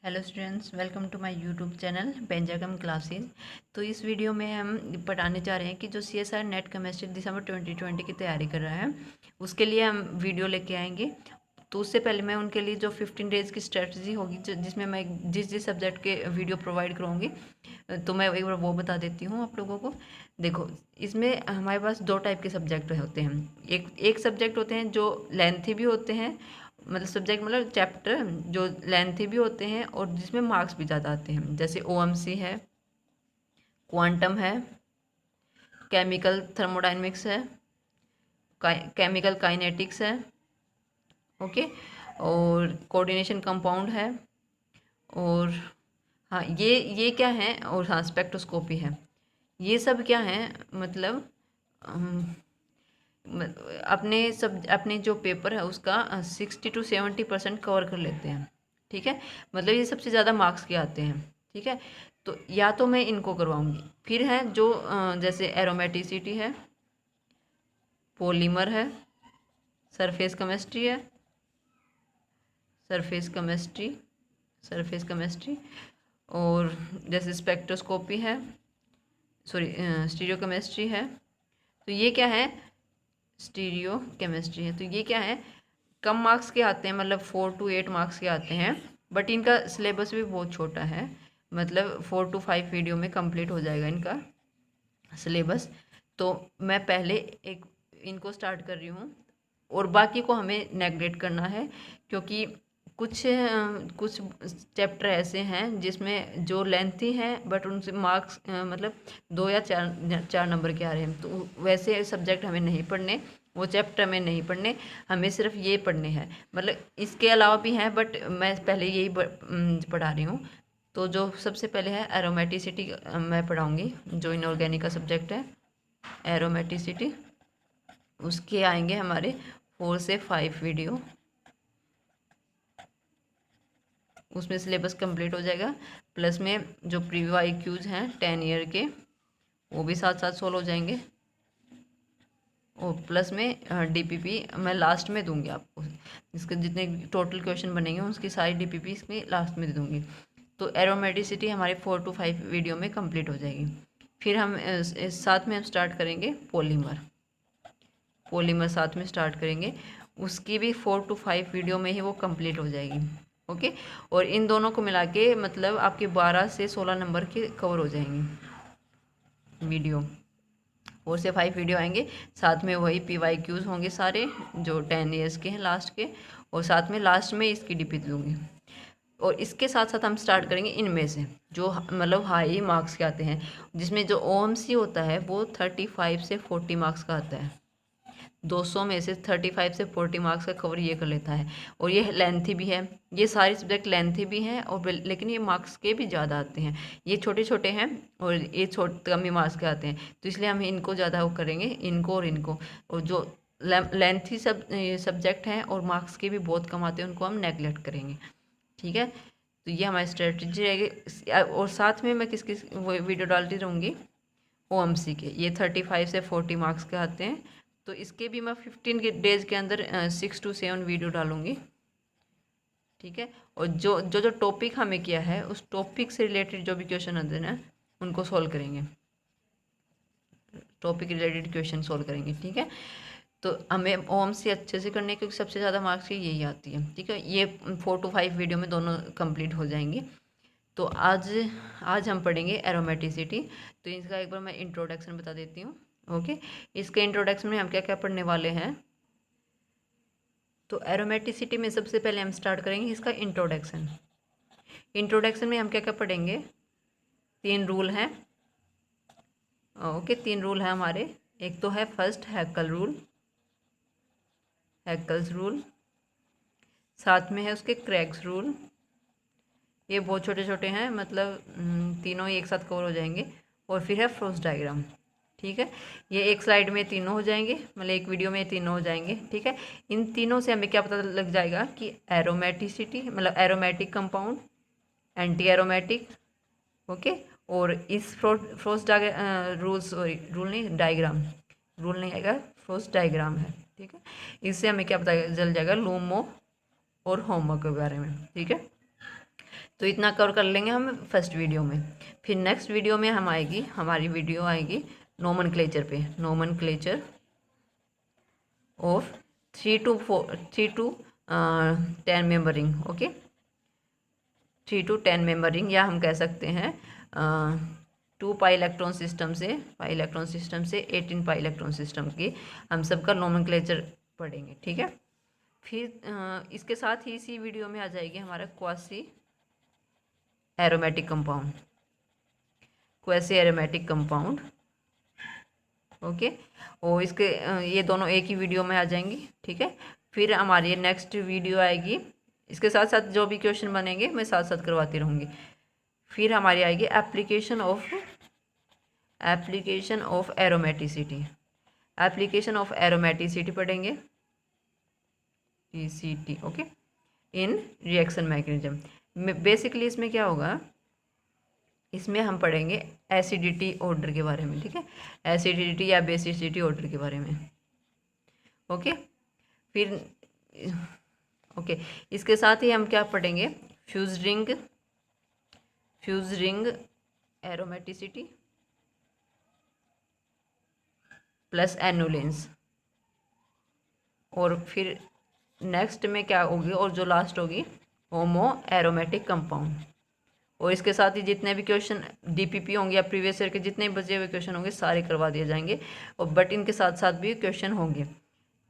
Hello students, welcome to my YouTube channel बेंजागम classes. तो इस वीडियो में हम पढ़ाने जा रहे हैं कि जो CSR नेट केमिस्ट्री दिसंबर 2020 की तैयारी कर रहा है उसके लिए हम वीडियो लेके आएंगे। तो उससे पहले मैं उनके लिए जो 15 डेज़ की स्ट्रेटजी होगी जिसमें मैं जिस जिस सब्जेक्ट के वीडियो प्रोवाइड करूँगी, तो मैं एक बार वो बता देती हूँ आप लोगों को। देखो, इसमें हमारे पास दो टाइप के सब्जेक्ट होते हैं। एक सब्जेक्ट होते हैं जो लेंथी भी होते हैं, मतलब सब्जेक्ट मतलब चैप्टर जो लेंथी भी होते हैं और जिसमें मार्क्स भी ज़्यादा आते हैं, जैसे OMC है, क्वांटम है, केमिकल थर्मोडाइनमिक्स है, केमिकल काइनेटिक्स है, ओके, और कोऑर्डिनेशन कंपाउंड है, और हाँ ये क्या है, और हाँ स्पेक्ट्रोस्कोपी है। ये सब क्या है, मतलब अपने जो पेपर है उसका 60 to 70% कवर कर लेते हैं। ठीक है, मतलब ये सबसे ज़्यादा मार्क्स के आते हैं। ठीक है, तो या तो मैं इनको करवाऊंगी। फिर है जो जैसे एरोमेटिसिटी है, पॉलीमर है, सरफेस केमिस्ट्री है, सरफेस केमिस्ट्री सरफेस केमिस्ट्री, और जैसे स्पेक्ट्रोस्कोपी है, सॉरी स्टीरियो केमिस्ट्री है। तो ये क्या है, स्टीरियो केमिस्ट्री है। तो ये क्या है, कम मार्क्स के आते हैं, मतलब 4 to 8 मार्क्स के आते हैं, बट इनका सिलेबस भी बहुत छोटा है, मतलब 4 to 5 वीडियो में कंप्लीट हो जाएगा इनका सिलेबस। तो मैं पहले एक इनको स्टार्ट कर रही हूँ और बाकी को हमें नेगलेक्ट करना है, क्योंकि कुछ चैप्टर ऐसे हैं जिसमें जो लेंथी हैं बट उनसे मार्क्स मतलब 2 या 4 नंबर के आ रहे हैं। तो वैसे सब्जेक्ट हमें नहीं पढ़ने, वो चैप्टर में नहीं पढ़ने, हमें सिर्फ ये पढ़ने हैं। मतलब इसके अलावा भी हैं बट मैं पहले यही पढ़ा रही हूँ। तो जो सबसे पहले है एरोमेटिसिटी, मैं पढ़ाऊँगी, जो इनऑर्गेनिक का सब्जेक्ट है एरोमेटिसिटी। उसके आएंगे हमारे 4 से 5 वीडियो, उसमें सिलेबस कंप्लीट हो जाएगा। प्लस में जो प्रीव्यू IQs हैं 10 ईयर के, वो भी साथ साथ सोल्व हो जाएंगे। और प्लस में DPP मैं लास्ट में दूंगी आपको, इसके जितने टोटल क्वेश्चन बनेंगे उसकी सारी DPP इसमें लास्ट में दे दूंगी। तो एरोमेटिसिटी हमारे 4 to 5 वीडियो में कंप्लीट हो जाएगी। फिर हम साथ में हम स्टार्ट करेंगे पॉलीमर। पॉलीमर साथ में स्टार्ट करेंगे, उसकी भी 4 to 5 वीडियो में ही वो कंप्लीट हो जाएगी। ओके, और इन दोनों को मिला के मतलब आपके 12 से 16 नंबर के कवर हो जाएंगे वीडियो। 4 से 5 वीडियो आएंगे, साथ में वही PYQs होंगे सारे जो 10 ईयर्स के हैं लास्ट के, और साथ में लास्ट में इसकी DP दूंगी। और इसके साथ साथ हम स्टार्ट करेंगे इनमें से जो मतलब हाई मार्क्स के आते हैं, जिसमें जो OMC होता है वो 35 से 40 मार्क्स का आता है। 200 में से 35 से 40 मार्क्स का कवर ये कर लेता है, और ये लेंथी भी है। ये सारे सब्जेक्ट लेंथी भी हैं और लेकिन ये मार्क्स के भी ज़्यादा आते हैं। ये छोटे छोटे हैं और ये कम ही मार्क्स के आते हैं, तो इसलिए हम इनको ज़्यादा वो करेंगे, इनको और इनको। और जो लेंथी सब्जेक्ट हैं और मार्क्स के भी बहुत कम आते हैं उनको हम नेगलेक्ट करेंगे। ठीक है, तो ये हमारी स्ट्रेटजी रहेगी। और साथ में मैं किस किस वीडियो डालती रहूँगी OMC के, ये 35 से 40 मार्क्स के आते हैं, तो इसके भी मैं 15 डेज के अंदर 6 to 7 वीडियो डालूंगी। ठीक है, और जो जो जो टॉपिक हमें किया है उस टॉपिक से रिलेटेड जो भी क्वेश्चन आते हैं ना उनको सॉल्व करेंगे, टॉपिक रिलेटेड क्वेश्चन सॉल्व करेंगे। ठीक है, तो हमें OMC अच्छे से करने, क्योंकि सबसे ज़्यादा मार्क्स की यही आती है। ठीक है, ये 4 to 5 वीडियो में दोनों कंप्लीट हो जाएंगे। तो आज हम पढ़ेंगे एरोमेटिसिटी। तो इसका एक बार मैं इंट्रोडक्शन बता देती हूँ। ओके, इसके इंट्रोडक्शन में हम क्या क्या पढ़ने वाले हैं। तो एरोमेटिसिटी में सबसे पहले हम स्टार्ट करेंगे इसका इंट्रोडक्शन। इंट्रोडक्शन में हम क्या क्या पढ़ेंगे, 3 रूल हैं। ओके, 3 रूल हैं हमारे। एक तो है फर्स्ट हैकल रूल, हैकल्स रूल, साथ में है उसके क्रैग्स रूल। ये बहुत छोटे छोटे हैं, मतलब तीनों ही एक साथ कवर हो जाएंगे। और फिर है फ्रोस्ट डायग्राम। ठीक है, ये एक स्लाइड में तीनों हो जाएंगे, मतलब एक वीडियो में तीनों हो जाएंगे। ठीक है, इन तीनों से हमें क्या पता लग जाएगा कि एरोमेटिसिटी मतलब aromatic compound, anti aromatic, okay, और इस फ्रोस्ट रूल, सॉरी रूल नहीं, डायग्राम, रूल नहीं आएगा, फ्रोस्ट डायग्राम है। ठीक है, इससे हमें क्या पता चल जाएगा लूमो और होमो के बारे में। ठीक है, तो इतना कवर कर लेंगे हम फर्स्ट वीडियो में। फिर नेक्स्ट वीडियो में हमारी वीडियो आएगी नोमेनक्लेचर पे, nomenclature of 3 to 10 member ring. Okay, 3 to 10 member ring, या हम कह सकते हैं 2 पाई इलेक्ट्रॉन सिस्टम से 18 पाई इलेक्ट्रॉन सिस्टम की हम सबका नोमेनक्लेचर पढ़ेंगे। ठीक है, फिर इसके साथ ही इसी वीडियो में आ जाएगी हमारा क्वासी एरोमेटिक कंपाउंड। ओके, और इसके ये दोनों एक ही वीडियो में आ जाएंगी। ठीक है, फिर हमारी नेक्स्ट वीडियो आएगी, इसके साथ साथ जो भी क्वेश्चन बनेंगे मैं साथ साथ करवाती रहूँगी। फिर हमारी आएगी एप्लीकेशन ऑफ एरोमेटिसिटी पढ़ेंगे, ECT। ओके, इन रिएक्शन मैकेनिज्म। बेसिकली इसमें क्या होगा, इसमें हम पढ़ेंगे एसिडिटी ऑर्डर के बारे में। ठीक है, एसिडिटी या बेसिसिटी ऑर्डर के बारे में। ओके, फिर इसके साथ ही हम क्या पढ़ेंगे, फ्यूज रिंग एरोमेटिसिटी प्लस एनुलेंस। और फिर नेक्स्ट में क्या होगी, और जो लास्ट होगी होमो एरोमेटिक कंपाउंड। और इसके साथ ही जितने भी क्वेश्चन DPP होंगे या प्रीवियस ईयर के जितने भी बचे हुए क्वेश्चन होंगे सारे करवा दिए जाएंगे, और बट इनके साथ साथ भी क्वेश्चन होंगे।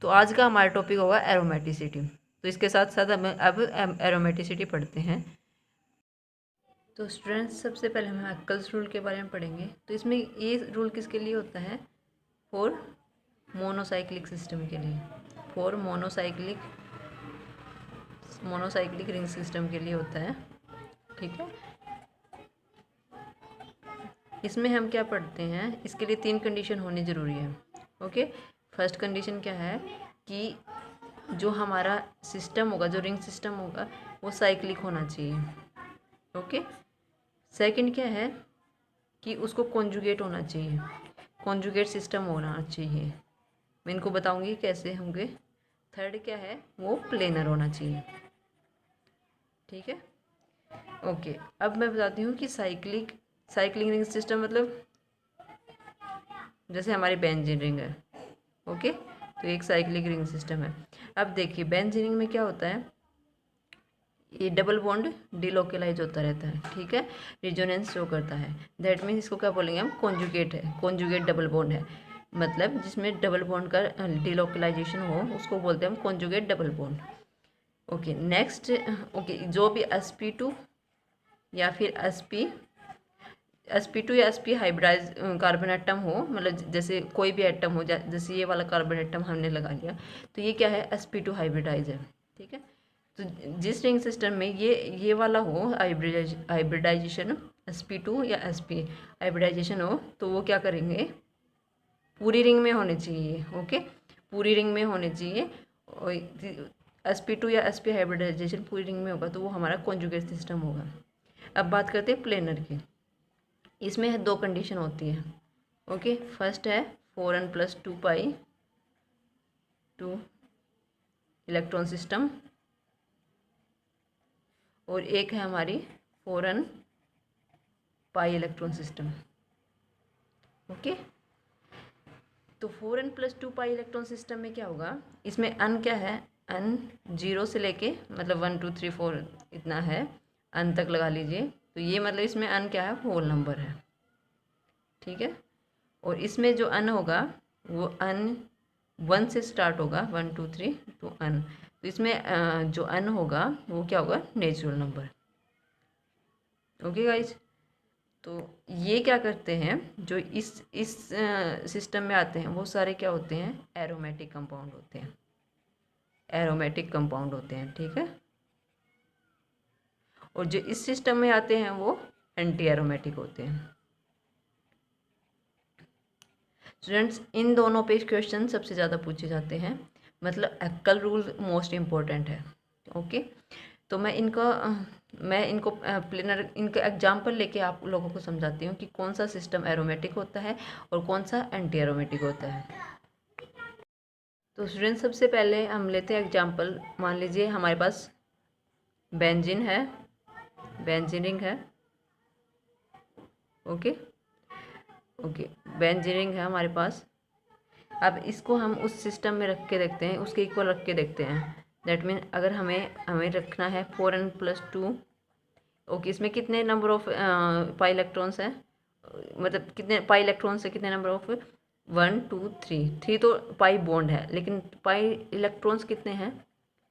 तो आज का हमारा टॉपिक होगा एरोमेटिसिटी। तो इसके साथ साथ हम अब एरोमेटिसिटी पढ़ते हैं। तो स्टूडेंट्स, सबसे पहले हम हैकेल्स रूल के बारे में पढ़ेंगे। तो इसमें ये रूल किसके लिए होता है, फॉर मोनोसाइक्लिक सिस्टम के लिए, फॉर मोनोसाइक्लिक रिंग सिस्टम के लिए होता है। ठीक है, इसमें हम क्या पढ़ते हैं, इसके लिए 3 कंडीशन होनी ज़रूरी है। ओके, फर्स्ट कंडीशन क्या है कि जो हमारा सिस्टम होगा, जो रिंग सिस्टम होगा, वो साइक्लिक होना चाहिए। ओके, सेकंड क्या है कि उसको कॉन्जुगेट होना चाहिए, कॉन्जुगेट सिस्टम होना चाहिए, मैं इनको बताऊंगी कैसे होंगे। थर्ड क्या है, वो प्लेनर होना चाहिए। ठीक है, ओके, अब मैं बताती हूँ कि साइक्लिक रिंग सिस्टम मतलब जैसे हमारी बेंजीन रिंग है। ओके, तो एक साइक्लिक रिंग सिस्टम है। अब देखिए बेंजीन रिंग में क्या होता है, ये डबल बॉन्ड डिलोकलाइज होता रहता है। ठीक है, रिजोनेंस शो करता है, दैट मीन्स इसको क्या बोलेंगे हम, कॉन्जुगेट है, कॉन्जुगेट डबल बॉन्ड है, मतलब जिसमें डबल बॉन्ड का डिलोकलाइजेशन हो उसको बोलते हैं हम conjugate double bond. Okay, next, okay, जो भी sp2 या फिर sp2 या sp हाइब्रिडाइज कार्बन एटम हो, मतलब जैसे कोई भी एटम हो, जैसे ये वाला कार्बन एटम हमने लगा लिया, तो ये क्या है, sp2 हाइब्रिडाइज है। ठीक है, तो जिस रिंग सिस्टम में ये वाला हो हाइब्रिडाइजेशन, sp2 या sp हाइब्रिडाइजेशन हो, तो वो क्या करेंगे, पूरी रिंग में होने चाहिए। ओके, पूरी रिंग में होने चाहिए। sp2 या sp हाइब्रिडाइजेशन पूरी रिंग में होगा तो वो हमारा कॉन्जुगेट सिस्टम होगा। अब बात करते हैं प्लेनर की। इसमें 2 कंडीशन होती है। ओके, फर्स्ट है 4n + 2 पाई 2 इलेक्ट्रॉन सिस्टम, और एक है हमारी 4n pi electron system. Okay, तो 4n + 2 पाई इलेक्ट्रॉन सिस्टम में क्या होगा, इसमें n क्या है, n 0 से लेके मतलब 1 2 3 4 इतना है, n तक लगा लीजिए। तो ये मतलब इसमें n क्या है, होल नंबर है। ठीक है, और इसमें जो n होगा वो n 1 से स्टार्ट होगा, 1 2 3 तो n, तो इसमें जो n होगा वो क्या होगा, नेचुरल नंबर। ओके गाइज, तो ये क्या करते हैं, जो इस सिस्टम में आते हैं वो सारे क्या होते हैं, एरोमेटिक कंपाउंड होते हैं, एरोमेटिक कंपाउंड होते हैं। ठीक है, और जो इस सिस्टम में आते हैं वो एंटी एरोमेटिक होते हैं। स्टूडेंट्स, इन दोनों पे क्वेश्चन सबसे ज़्यादा पूछे जाते हैं, मतलब हैकेल रूल मोस्ट इम्पोर्टेंट है। ओके, तो मैं इनको प्लेनर इनका एग्जाम्पल लेके आप लोगों को समझाती हूँ कि कौन सा सिस्टम एरोमेटिक होता है और कौन सा एंटी एरोमेटिक होता है। तो स्टूडेंट्स, सबसे पहले हम लेते हैं एग्जाम्पल। मान लीजिए हमारे पास बेंजीन है, बेंजीन रिंग है। ओके ओके, बेंजीन रिंग है हमारे पास। अब इसको हम उस सिस्टम में रख के देखते हैं, उसके इक्वल रख के देखते हैं। दैट मीन अगर हमें हमें रखना है 4n+2। ओके, इसमें कितने नंबर ऑफ पाई इलेक्ट्रॉन्स हैं, मतलब कितने पाई इलेक्ट्रॉन्स है, कितने नंबर ऑफ 1 2 3। 3 तो पाई बॉन्ड है, लेकिन पाई इलेक्ट्रॉन्स कितने हैं,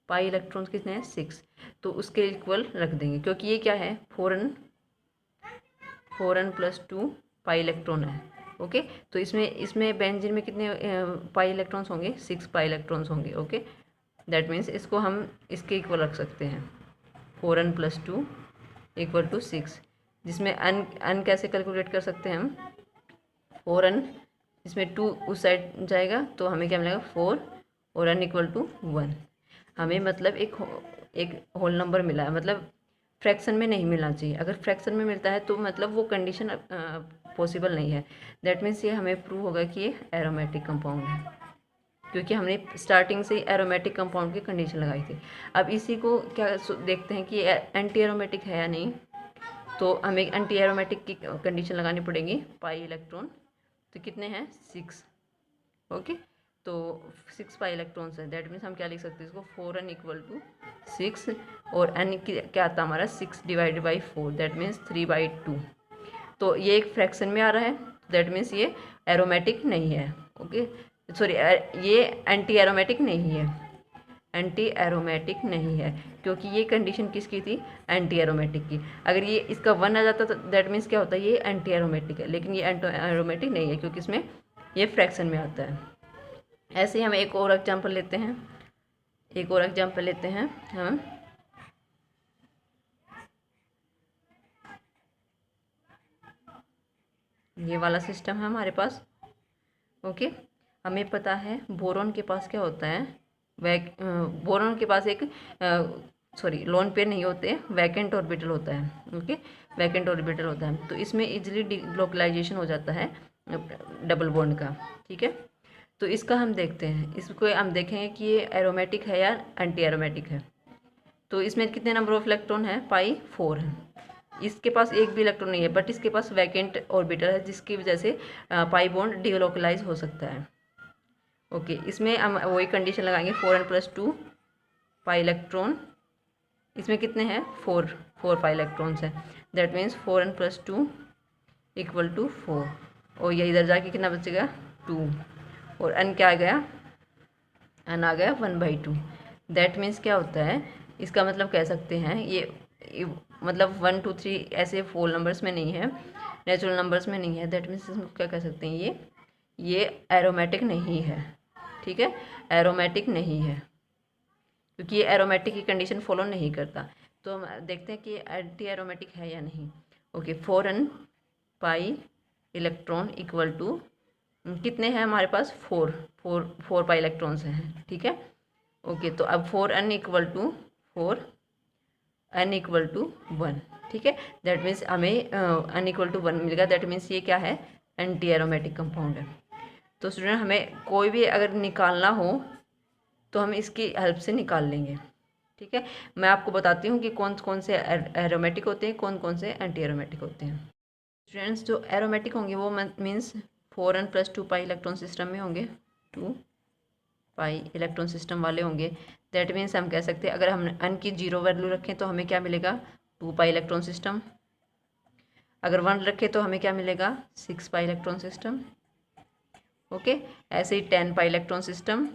पाई इलेक्ट्रॉन्स कितने हैं 6। तो उसके इक्वल रख देंगे, क्योंकि ये क्या है 4n+2 पाई इलेक्ट्रॉन है। ओके, तो इसमें इसमें बेंजीन में कितने पाई इलेक्ट्रॉन्स होंगे, 6 पाई इलेक्ट्रॉन्स होंगे। ओके, दैट मीन्स इसको हम इसके इक्वल रख सकते हैं, 4n+2 = 6, जिसमें n कैसे कैलकुलेट कर सकते हैं हम, 4n, इसमें 2 उस साइड जाएगा तो हमें क्या मिलेगा 4 और n = 1। हमें मतलब एक होल नंबर मिला है, मतलब फ्रैक्शन में नहीं मिलना चाहिए। अगर फ्रैक्शन में मिलता है तो मतलब वो कंडीशन पॉसिबल नहीं है। दैट मीन्स ये हमें प्रूव होगा कि ये एरोमेटिक कंपाउंड है, क्योंकि हमने स्टार्टिंग से ही एरोमेटिक कंपाउंड की कंडीशन लगाई थी। अब इसी को क्या देखते हैं कि एंटी एरोमेटिक है या नहीं। तो हमें एंटी एरोमेटिक की कंडीशन लगानी पड़ेगी, पाई इलेक्ट्रॉन तो कितने हैं 6। ओके, तो 6 पाई इलेक्ट्रॉन्स है। दैट मीन्स हम क्या लिख सकते हैं इसको, 4n = 6 और n क्या आता है हमारा 6 / 4, दैट मीन्स 3/2। तो ये एक फ्रैक्शन में आ रहा है, दैट मीन्स ये एरोमेटिक नहीं है। ओके सॉरी, ये एंटी एरोमेटिक नहीं है, एंटी एरोमेटिक नहीं है, क्योंकि ये कंडीशन किसकी थी, एंटी एरोमेटिक की। अगर ये इसका 1 आ जाता तो दैट मीन्स क्या होता है, ये एंटी एरोमेटिक है, लेकिन ये एंटी एरोमेटिक नहीं है क्योंकि इसमें ये फ्रैक्शन में आता है। ऐसे ही हम एक और एग्जाम्पल लेते हैं, हम ये वाला सिस्टम है हमारे पास। ओके, हमें पता है बोरॉन के पास क्या होता है, बोरॉन के पास एक लोन पेयर नहीं होते, वैकेंट ऑर्बिटल होता है। ओके, वैकेंट ऑर्बिटल होता है, तो इसमें इजीली डिलोकलाइजेशन हो जाता है डबल बॉन्ड का। ठीक है, तो इसका हम देखते हैं, इसको हम देखेंगे कि ये एरोमेटिक है या एंटी एरोमेटिक है। तो इसमें कितने नंबर ऑफ इलेक्ट्रॉन है, पाई 4 है। इसके पास एक भी इलेक्ट्रॉन नहीं है, बट इसके पास वैकेंट ऑर्बिटल है, जिसकी वजह से पाई बॉन्ड डिलोकलाइज हो सकता है। ओके, इसमें हम वही कंडीशन लगाएंगे, 4n+2 पाई इलेक्ट्रॉन। इसमें कितने हैं 4 पाई इलेक्ट्रॉन्स हैं। दैट मीन्स 4n+2 = 4, और ये इधर जाके कितना बचेगा 2, और n क्या आ गया, n आ गया 1/2। दैट मीन्स क्या होता है, इसका मतलब कह सकते हैं ये मतलब 1 2 3 ऐसे फोल नंबर्स में नहीं है, नेचुरल नंबर्स में नहीं है। दैट मीन्स इसमें क्या कह सकते हैं, ये एरोमेटिक नहीं है। ठीक है, एरोमेटिक नहीं है, क्योंकि ये एरोमेटिक की कंडीशन फॉलो नहीं करता। तो हम देखते हैं कि एंटी एरोमेटिक है या नहीं। ओके, 4n पाई इलेक्ट्रॉन = कितने हैं हमारे पास, 4 पाई इलेक्ट्रॉन्स हैं। ठीक है, ओके, तो अब 4n = 4, n = 1। ठीक है, दैट मीन्स हमें n = 1 मिलेगा। दैट मीन्स ये क्या है, एंटी एरोमेटिक कंपाउंड है। तो स्टूडेंट हमें कोई भी अगर निकालना हो तो हम इसकी हेल्प से निकाल लेंगे। ठीक है, मैं आपको बताती हूँ कि कौन कौन से एरोमेटिक होते हैं, कौन कौन से एंटी एरोमेटिक होते हैं। स्टूडेंट्स जो एरोमेटिक होंगे वो means 4n+2 pi electron system में होंगे, 2 पाई इलेक्ट्रॉन सिस्टम वाले होंगे। दैट मीन्स हम कह सकते हैं अगर हम n की 0 वैल्यू रखें तो हमें क्या मिलेगा, 2 पाई इलेक्ट्रॉन सिस्टम। अगर 1 रखें तो हमें क्या मिलेगा, 6 पाई इलेक्ट्रॉन सिस्टम। ओके, ऐसे ही 10 पाई इलेक्ट्रॉन सिस्टम।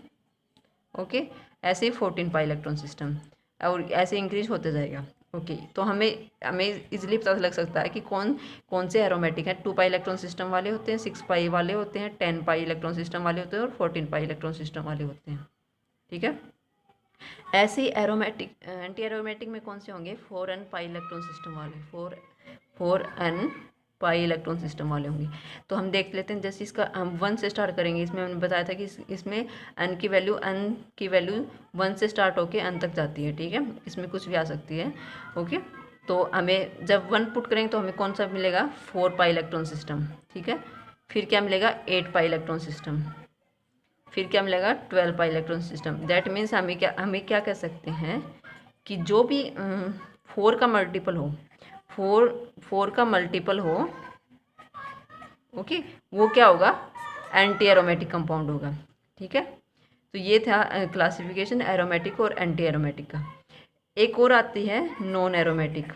ओके, ऐसे ही 14 पाई इलेक्ट्रॉन सिस्टम, और ऐसे इंक्रीज होते जाएगा। ओके, तो हमें हमें इजीली पता लग सकता है कि कौन कौन से एरोमेटिक हैं। 2 पाई इलेक्ट्रॉन सिस्टम वाले होते हैं, 6 पाई वाले होते हैं, 10 पाई इलेक्ट्रॉन सिस्टम वाले होते हैं, और 14 पाई इलेक्ट्रॉन सिस्टम वाले होते हैं। ठीक है, ऐसे ही एरोमेटिक एंटी एरोमेटिक में कौन से होंगे, 4n पाई इलेक्ट्रॉन सिस्टम वाले, 4n पाई इलेक्ट्रॉन सिस्टम वाले होंगे। तो हम देख लेते हैं, जैसे इसका हम 1 से स्टार्ट करेंगे। इसमें हमने बताया था कि इसमें n की वैल्यू 1 से स्टार्ट होकर n तक जाती है। ठीक है, इसमें कुछ भी आ सकती है। ओके, तो हमें जब 1 पुट करेंगे तो हमें कौन सा मिलेगा, 4 पाई इलेक्ट्रॉन सिस्टम। ठीक है, फिर क्या मिलेगा, 8 पाई इलेक्ट्रॉन सिस्टम, फिर क्या मिलेगा, 12 pi electron system. That means हमें क्या कह सकते हैं कि जो भी 4 का मल्टीपल हो, 4 का मल्टीपल हो, ओके, वो क्या होगा, एंटी एरोमेटिक कंपाउंड होगा। ठीक है, तो ये था क्लासिफिकेशन एरोमेटिक और एंटी एरोमेटिक का। एक और आती है नॉन एरोमेटिक।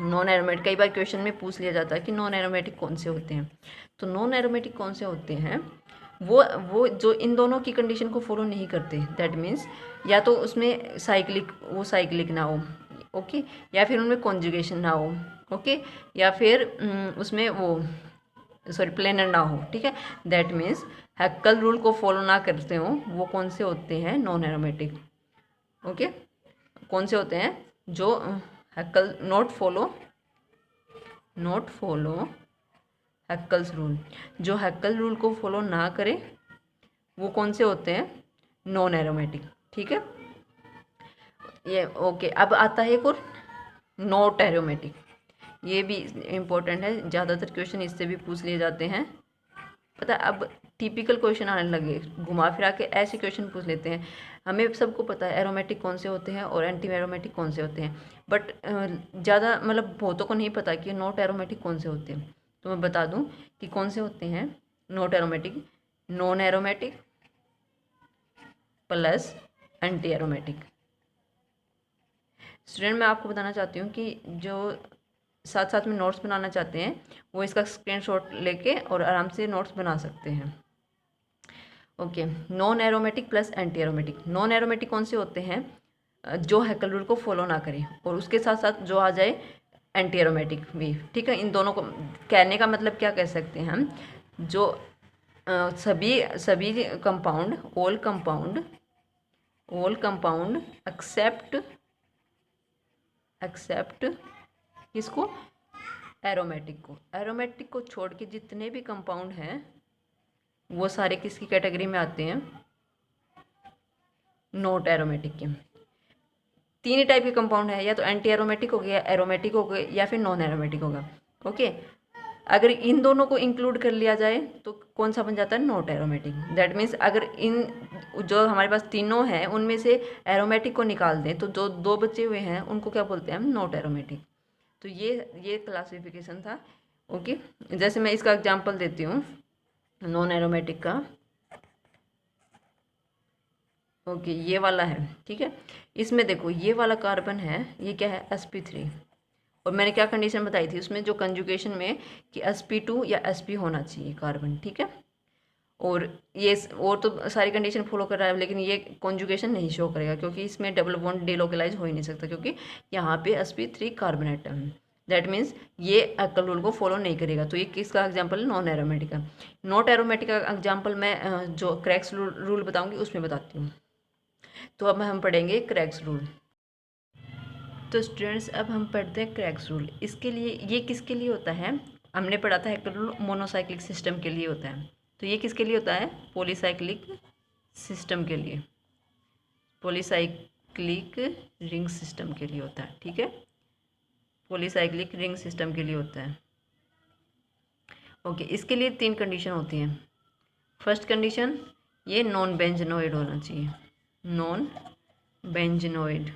नॉन एरोमेटिक कई बार क्वेश्चन में पूछ लिया जाता है कि नॉन एरोमेटिक कौन से होते हैं। तो नॉन एरोमेटिक कौन से होते हैं, वो जो इन दोनों की कंडीशन को फॉलो नहीं करते। दैट मीन्स या तो उसमें साइक्लिक ना हो, ओके, या फिर उनमें कॉन्जुगेशन ना हो, ओके, या फिर उसमें वो प्लेनर ना हो। ठीक है, दैट मीन्स हैक्कल रूल को फॉलो ना करते हो, वो कौन से होते हैं, नॉन एरोमेटिक। ओके, कौन से होते हैं, जो हैक्कल नॉट फॉलो हैक्कल्स रूल, जो हैक्कल रूल को फॉलो ना करे वो कौन से होते हैं, नॉन एरोमेटिक। ठीक है, ये ओके। अब आता है एक और नॉट एरोमेटिक, ये भी इम्पोर्टेंट है, ज़्यादातर क्वेश्चन इससे भी पूछ लिए जाते हैं। पता है, अब टिपिकल क्वेश्चन आने लगे, घुमा फिरा के ऐसे क्वेश्चन पूछ लेते हैं। हमें सबको पता है एरोमेटिक कौन से होते हैं और एंटी एरोमेटिक कौन से होते हैं, बट ज़्यादा मतलब बहुतों को नहीं पता कि नॉट एरोमेटिक कौन से होते हैं। तो मैं बता दूं कि कौन से होते हैं not aromatic, non aromatic plus anti aromatic. Student, मैं आपको बताना चाहती हूँ कि जो साथ साथ में नोट्स बनाना चाहते हैं वो इसका स्क्रीनशॉट लेके और आराम से नोट्स बना सकते हैं। Okay, non aromatic plus anti aromatic. Non aromatic कौन से होते हैं, जो हैकल रूल को फॉलो ना करें, और उसके साथ साथ जो आ जाए एंटी एरोमेटिक भी। ठीक है, इन दोनों को कहने का मतलब क्या कह सकते हैं हम, जो सभी कंपाउंड, ऑल कंपाउंड एक्सेप्ट किसको, एरोमेटिक को छोड़ के जितने भी कंपाउंड हैं वो सारे किसकी कैटेगरी में आते हैं, नॉट एरोमेटिक के। तीन ही टाइप के कंपाउंड है, या तो एंटी एरोमेटिक हो गया, एरोमेटिक हो गया, या फिर नॉन एरोमेटिक होगा। ओके, अगर इन दोनों को इंक्लूड कर लिया जाए तो कौन सा बन जाता है, नॉट एरोमेटिक। दैट मीन्स अगर इन जो हमारे पास तीनों हैं उनमें से एरोमेटिक को निकाल दें तो जो दो बचे हुए हैं उनको क्या बोलते हैं हम, नॉट एरोमेटिक। तो ये क्लासिफिकेशन था। ओके, जैसे मैं इसका एग्जांपल देती हूँ नॉन एरोमेटिक का। ओके, ये वाला है। ठीक है, इसमें देखो ये वाला कार्बन है, ये क्या है, sp3, और मैंने क्या कंडीशन बताई थी उसमें, जो कंजुगेशन में कि sp2 या sp होना चाहिए कार्बन। ठीक है, और ये और तो सारी कंडीशन फॉलो कर रहा है, लेकिन ये कॉन्जुगेशन नहीं शो करेगा क्योंकि इसमें डबल बॉन्ड डिलोकलाइज हो ही नहीं सकता, क्योंकि यहाँ पे sp3 कार्बन एटम है। दैट मीन्स ये हैक्कल रूल को फॉलो नहीं करेगा। तो ये किसका एग्जाम्पल है, नॉन एरोमेटिक का। नॉट एरोमेटिक का एग्जाम्पल मैं जो क्रैक्स रूल बताऊँगी उसमें बताती हूँ। तो अब हम पढ़ेंगे क्रैक्स रूल। तो स्टूडेंट्स, अब हम पढ़ते हैं क्रैक्स रूल। इसके लिए ये किसके लिए होता है, हमने पढ़ा था हैक्कल रूल मोनोसाइक्लिक सिस्टम के लिए होता है, तो ये किसके लिए होता है, पॉलीसाइक्लिक सिस्टम के लिए, पॉलीसाइक्लिक रिंग सिस्टम के लिए होता है। ठीक है, पॉलीसाइक्लिक रिंग सिस्टम के लिए होता है। ओके, इसके लिए तीन कंडीशन होती हैं। फर्स्ट कंडीशन, ये नॉन बेंजनोइड होना चाहिए, non benzenoid.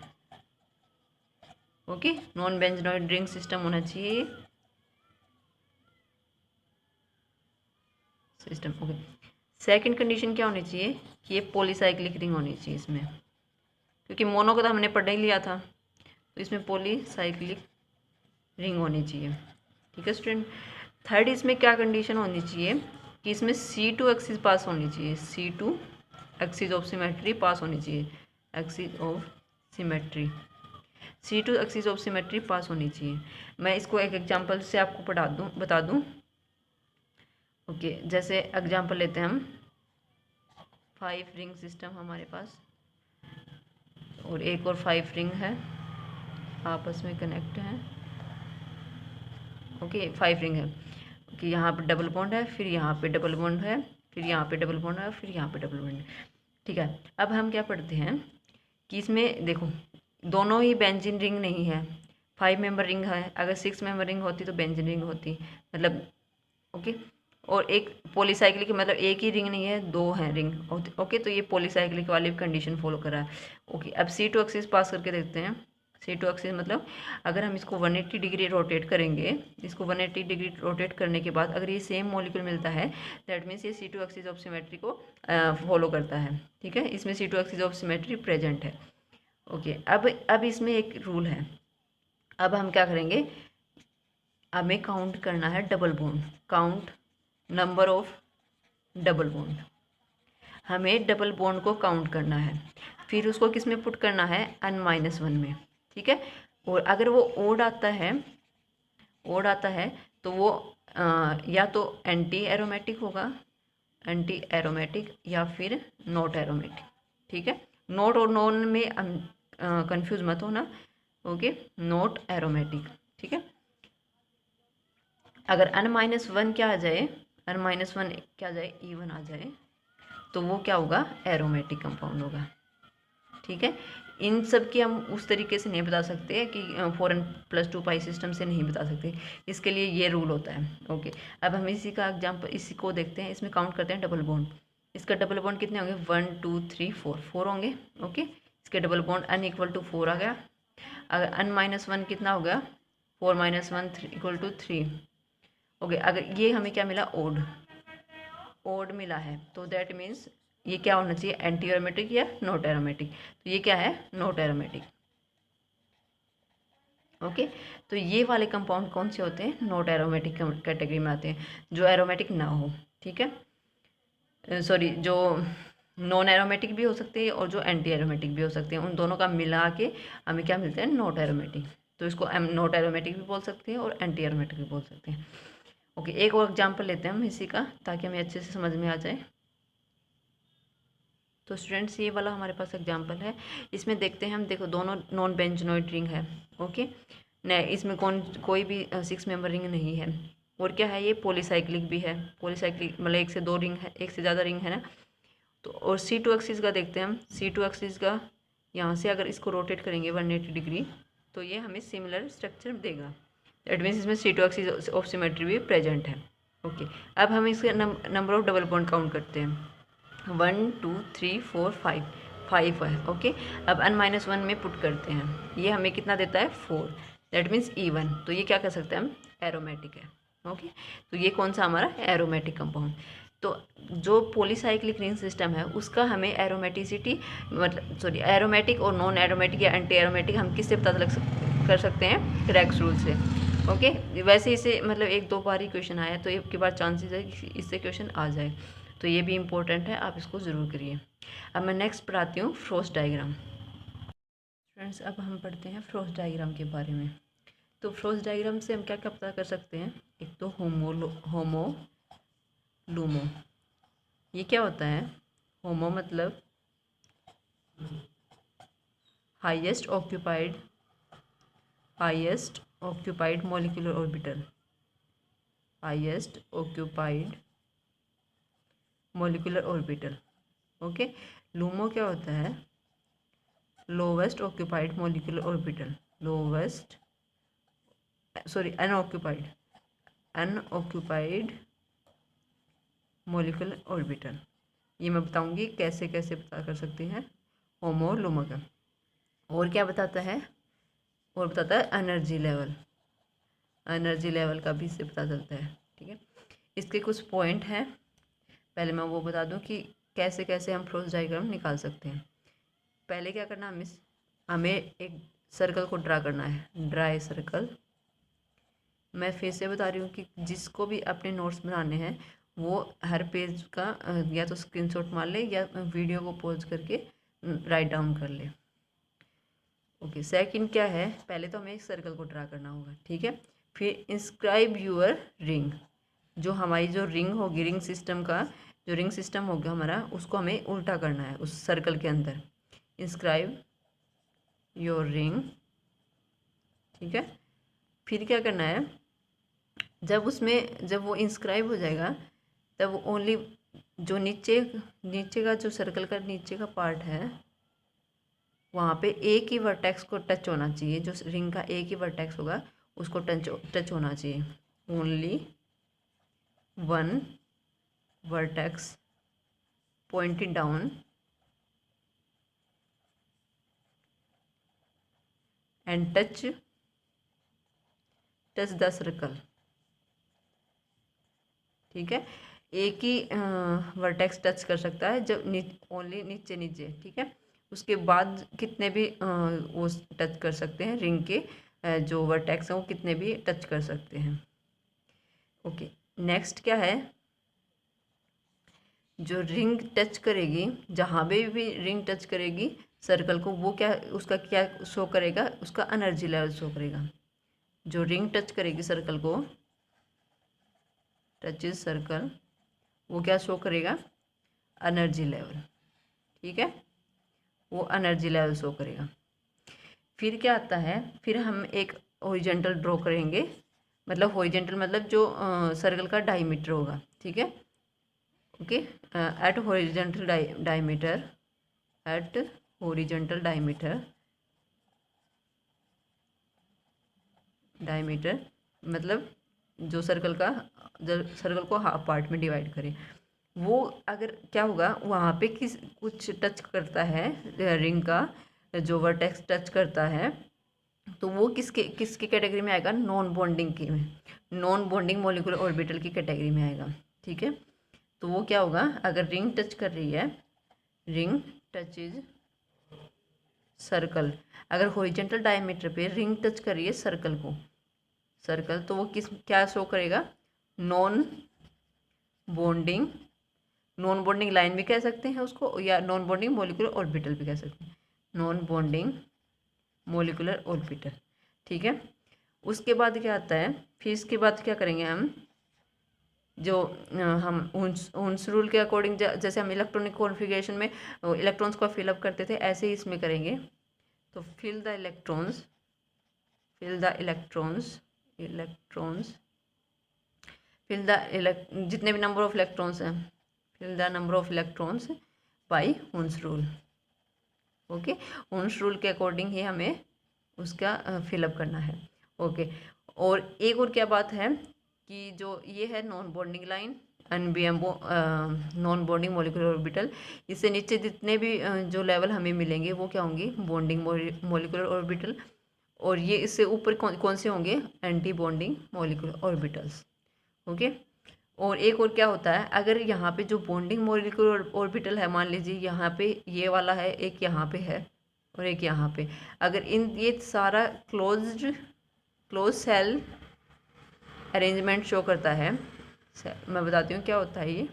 Okay, non benzenoid ring system होना चाहिए सिस्टम। ओके, सेकंड कंडीशन क्या होनी चाहिए कि ये पॉलीसाइक्लिक रिंग होनी चाहिए इसमें, क्योंकि मोनो को तो हमने पढ़ ही लिया था, तो इसमें पॉलीसाइक्लिक रिंग होनी चाहिए। ठीक है स्टूडेंट। थर्ड, इसमें क्या कंडीशन होनी चाहिए कि इसमें C2 एक्सिस पास होनी चाहिए, C2 एक्सिस ऑफ सिमेट्री पास होनी चाहिए, axis of symmetry, C2 axis of symmetry पास होनी चाहिए। मैं इसको एक एग्जांपल से आपको बता दूं। ओके, जैसे एग्जांपल लेते हैं हम, 5 रिंग सिस्टम हमारे पास, और एक और 5 रिंग है आपस में कनेक्ट हैं। ओके, 5 रिंग है कि यहाँ पे डबल बॉन्ड है, फिर यहाँ पे डबल बॉन्ड है, फिर यहाँ पे डबल बॉन्ड है, फिर यहाँ पे डबल बॉन्ड है। ठीक है, अब हम क्या पढ़ते हैं कि इसमें देखो दोनों ही बेंजीन रिंग नहीं है, 5 मेंबर रिंग है। अगर 6 मेंबर रिंग होती तो बेंजीन रिंग होती, मतलब ओके। और एक पॉलीसाइक्लिक मतलब एक ही रिंग नहीं है, 2 हैं रिंग। ओके, तो ये पॉलीसाइक्लिक वाली कंडीशन फॉलो कर रहा है। ओके, अब C2 एक्सिस पास करके देखते हैं। C2 एक्सिस मतलब अगर हम इसको 180 डिग्री रोटेट करेंगे, इसको 180 डिग्री रोटेट करने के बाद अगर ये सेम मॉलिक्यूल मिलता है, दैट मीन्स ये C2 एक्सिस ऑफ सिमेट्री को फॉलो करता है। ठीक है, इसमें C2 axis of symmetry present है। ओके, अब इसमें एक रूल है। अब हम क्या करेंगे, हमें काउंट करना है double bond, count number of double bond. हमें डबल बॉन्ड को काउंट करना है, फिर उसको किस में पुट करना है, n-1 में। ठीक है, और अगर वो ओड आता है तो वो या तो एंटी एरोमेटिक होगा, एंटी एरोमेटिक, या फिर नॉट एरोमेटिक। ठीक है, नॉट और नॉन में कंफ्यूज मत होना। Okay, not aromatic. ठीक है, अगर n-1 क्या आ जाए, n-1 क्या आ जाए, E1 आ जाए, तो वो क्या होगा, एरोमेटिक कंपाउंड होगा। ठीक है, इन सब की हम उस तरीके से नहीं बता सकते कि 4n+2 पाई सिस्टम से नहीं बता सकते, इसके लिए ये रूल होता है। ओके, अब हम इसी का एग्जाम्पल, इसी को देखते हैं। इसमें काउंट करते हैं डबल बॉन्ड। इसका डबल बॉन्ड कितने होंगे, 1 2 3 4, 4 होंगे। ओके, इसके डबल बॉन्ड n=4 आ गया। अगर n-1 कितना हो गया, 4 - 1 = 3। ओके, अगर ये हमें क्या मिला, ओड मिला है, तो दैट मीन्स ये क्या होना चाहिए, एंटी एरोमेटिक या नॉट एरोमेटिक। तो ये क्या है, नॉट एरोमेटिक। ओके, तो ये वाले कंपाउंड कौन से होते हैं, नॉट एरोमेटिक कैटेगरी में आते हैं, जो एरोमेटिक ना हो। ठीक है, सॉरी, जो नॉन एरोमेटिक भी हो सकते हैं और जो एंटी एरोमेटिक भी हो सकते हैं, उन दोनों का मिला के हमें क्या मिलता है, नॉट एरोमेटिक। तो इसको नॉट एरोमेटिक भी बोल सकते हैं और एंटी एरोमेटिक भी बोल सकते हैं। ओके, एक और एग्जाम्पल लेते हैं हम इसी का, ताकि हमें अच्छे से समझ में आ जाए। तो स्टूडेंट्स, ये वाला हमारे पास एग्जाम्पल है। इसमें देखते हैं हम, देखो दोनों नॉन बेंजोनॉइड रिंग है। ओके, नहीं, इसमें कोई भी 6 मेंबर रिंग नहीं है। और क्या है, ये पॉलीसाइक्लिक भी है। पॉलीसाइक्लिक मतलब 1 से 2 रिंग है, 1 से ज़्यादा रिंग है ना। तो और C2 एक्सिस का देखते हैं हम, C2 एक्सिस का यहाँ से अगर इसको रोटेट करेंगे 180 डिग्री, तो ये हमें सिमिलर स्ट्रक्चर देगा। दैट मीन्स इसमें C2 एक्सिस ऑफ सिमेट्री भी प्रेजेंट है। ओके, अब हम इसके number of double bond count करते हैं। 1 2 3 4 5, 5 है। ओके, अब n-1 में पुट करते हैं, ये हमें कितना देता है, 4। That means E1। तो ये क्या कर सकते हैं हम, एरोमेटिक है। ओके, तो ये कौन सा हमारा एरोमेटिक कंपाउंड। तो जो पॉलीसाइक्लिक रिंग सिस्टम है उसका हमें एरोमेटिसिटी, मतलब सॉरी, एरोमेटिक और नॉन एरोमेटिक या एंटी एरोमेटिक हम किससे पता कर सकते हैं, क्रेग्स रूल से। ओके, वैसे इसे मतलब 1-2 बार ही क्वेश्चन आया, तो एक के बाद चांसेस है कि इससे क्वेश्चन आ जाए, तो ये भी इम्पोर्टेंट है, आप इसको ज़रूर करिए। अब मैं नेक्स्ट पढ़ाती हूँ फ्रोस्ट डायग्राम। फ्रेंड्स, अब हम पढ़ते हैं फ्रोस्ट डायग्राम के बारे में। तो फ्रोस्ट डायग्राम से हम क्या क्या पता कर सकते हैं, एक तो होमो लूमो। ये क्या होता है, होमो मतलब highest occupied molecular orbital, highest occupied molecular orbital. Okay, LUMO क्या होता है, lowest occupied molecular orbital, lowest sorry unoccupied molecular orbital. ये मैं बताऊंगी कैसे कैसे पता कर सकते हैं होमो लूमो का। और क्या बताता है, और बताता है एनर्जी लेवल का भी इससे पता चलता है। ठीक है, इसके कुछ पॉइंट हैं, पहले मैं वो बता दूं कि कैसे कैसे हम फ्रोस्ट डायग्राम निकाल सकते हैं। पहले क्या करना, हमें एक सर्कल को ड्रा करना है, ड्राई सर्कल। मैं फिर से बता रही हूँ कि जिसको भी अपने नोट्स बनाने हैं वो हर पेज का या तो स्क्रीनशॉट मार ले या वीडियो को पॉज करके राइट डाउन कर ले। ओके, सेकंड क्या है, पहले तो हमें एक सर्कल को ड्रा करना होगा। ठीक है, फिर इंस्क्राइब यूअर रिंग, जो हमारी जो रिंग होगी, रिंग सिस्टम होगा हमारा, उसको हमें उल्टा करना है उस सर्कल के अंदर। Inscribe your ring. ठीक है, फिर क्या करना है, जब वो इंस्क्राइब हो जाएगा, तब वो ओनली जो नीचे का जो सर्कल का नीचे का पार्ट है, वहाँ पे एक ही वर्टेक्स को टच होना चाहिए, जो रिंग का एक ही वर्टेक्स होगा उसको टच होना चाहिए। Only one vertex pointed down and touch the circle. ठीक है, एक ही वर्टेक्स टच कर सकता है जब ओनली नीचे नीचे। ठीक है, उसके बाद कितने भी वो टच कर सकते हैं, रिंग के जो वर्टेक्स हैं वो कितने भी टच कर सकते हैं। ओके, नेक्स्ट क्या है, जो रिंग टच करेगी, जहाँ भी रिंग टच करेगी सर्कल को, वो क्या उसका क्या शो करेगा, उसका एनर्जी लेवल शो करेगा। जो रिंग टच करेगी सर्कल को, टचेस सर्कल, वो क्या शो करेगा, एनर्जी लेवल। ठीक है, वो एनर्जी लेवल शो करेगा। फिर क्या आता है, फिर हम एक हॉरिजॉन्टल ड्रॉ करेंगे, मतलब हॉरिजॉन्टल मतलब जो सर्कल का डायमीटर होगा। ठीक है, okay, at horizontal diameter, at horizontal diameter मतलब जो सर्कल को हाफ पार्ट में डिवाइड करे, वो अगर क्या होगा, वहाँ पे कुछ टच करता है रिंग का, जो वर्टेक्स टच करता है, तो वो किसकी कैटेगरी में आएगा, नॉन बॉन्डिंग की में, नॉन बॉन्डिंग मॉलिक्यूलर ऑर्बिटल की कैटेगरी में आएगा। ठीक है, तो वो क्या होगा, अगर रिंग टच कर रही है, रिंग टचेज सर्कल, अगर हॉरिजॉन्टल डायमीटर पे रिंग टच कर रही है सर्कल को, तो वो क्या शो करेगा, नॉन बॉन्डिंग लाइन भी कह सकते हैं उसको, या नॉन बॉन्डिंग मॉलिक्यूलर ऑर्बिटल भी कह सकते हैं, नॉन बॉन्डिंग मॉलिक्यूलर ऑर्बिटल। ठीक है, उसके बाद क्या आता है, फिर इसके बाद क्या करेंगे हम, जो हम हुन्स रूल के अकॉर्डिंग, जैसे हम इलेक्ट्रॉनिक कॉन्फ़िगरेशन में इलेक्ट्रॉन्स को फिलअप करते थे, ऐसे ही इसमें करेंगे। तो फिल द इलेक्ट्रॉन्स जितने भी नंबर ऑफ इलेक्ट्रॉन्स हैं, fill the number of electrons by Hund's rule. Okay, Hund's rule के अकॉर्डिंग ही हमें उसका फिलअप करना है। ओके, और एक और क्या बात है कि जो ये है non bonding line, NBMO non bonding molecular orbital, इससे नीचे जितने भी जो लेवल हमें मिलेंगे वो क्या होंगे, बॉन्डिंग मॉलिक्यूलर ऑर्बिटल, और ये इससे ऊपर कौन से होंगे, anti bonding molecular orbitals. Okay, और एक और क्या होता है, अगर यहाँ पे जो बॉन्डिंग मॉलिक्यूलर ऑर्बिटल है, मान लीजिए यहाँ पे ये वाला है, एक यहाँ पे है और एक यहाँ पे, अगर ये सारा क्लोज सेल अरेंजमेंट शो करता है, मैं बताती हूँ क्या होता है ये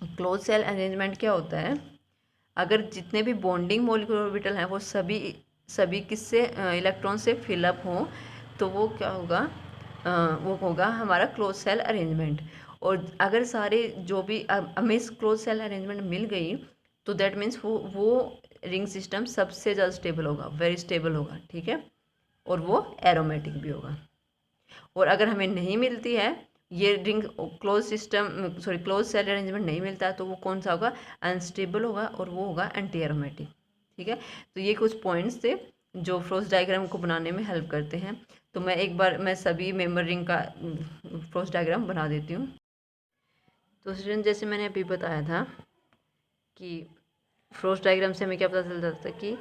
क्लोज सेल अरेंजमेंट क्या होता है। अगर जितने भी बॉन्डिंग मॉलिक्यूलर ऑर्बिटल हैं वो सभी किससे इलेक्ट्रॉन से फिलअप हों, तो वो क्या होगा, वो होगा हमारा क्लोज सेल अरेंजमेंट। और अगर सारे जो भी हमें इस क्लोज सेल अरेंजमेंट मिल गई, तो दैट मीन्स वो रिंग सिस्टम सबसे ज़्यादा स्टेबल होगा, वेरी स्टेबल होगा। ठीक है, और वो एरोमेटिक भी होगा। और अगर हमें नहीं मिलती है ये रिंग क्लोज सेल अरेंजमेंट नहीं मिलता है, तो वो कौन सा होगा, अनस्टेबल होगा, और वो होगा एंटी एरोमेटिक। ठीक है, तो ये कुछ पॉइंट्स थे जो फ्रोस्ट डायग्राम को बनाने में हेल्प करते हैं। तो मैं सभी मेंबर रिंग का फ्रोस्ट डायग्राम बना देती हूँ। तो स्टूडेंट, जैसे मैंने अभी बताया था कि फ्रोस्ट डायग्राम से हमें क्या पता चल जाता है कि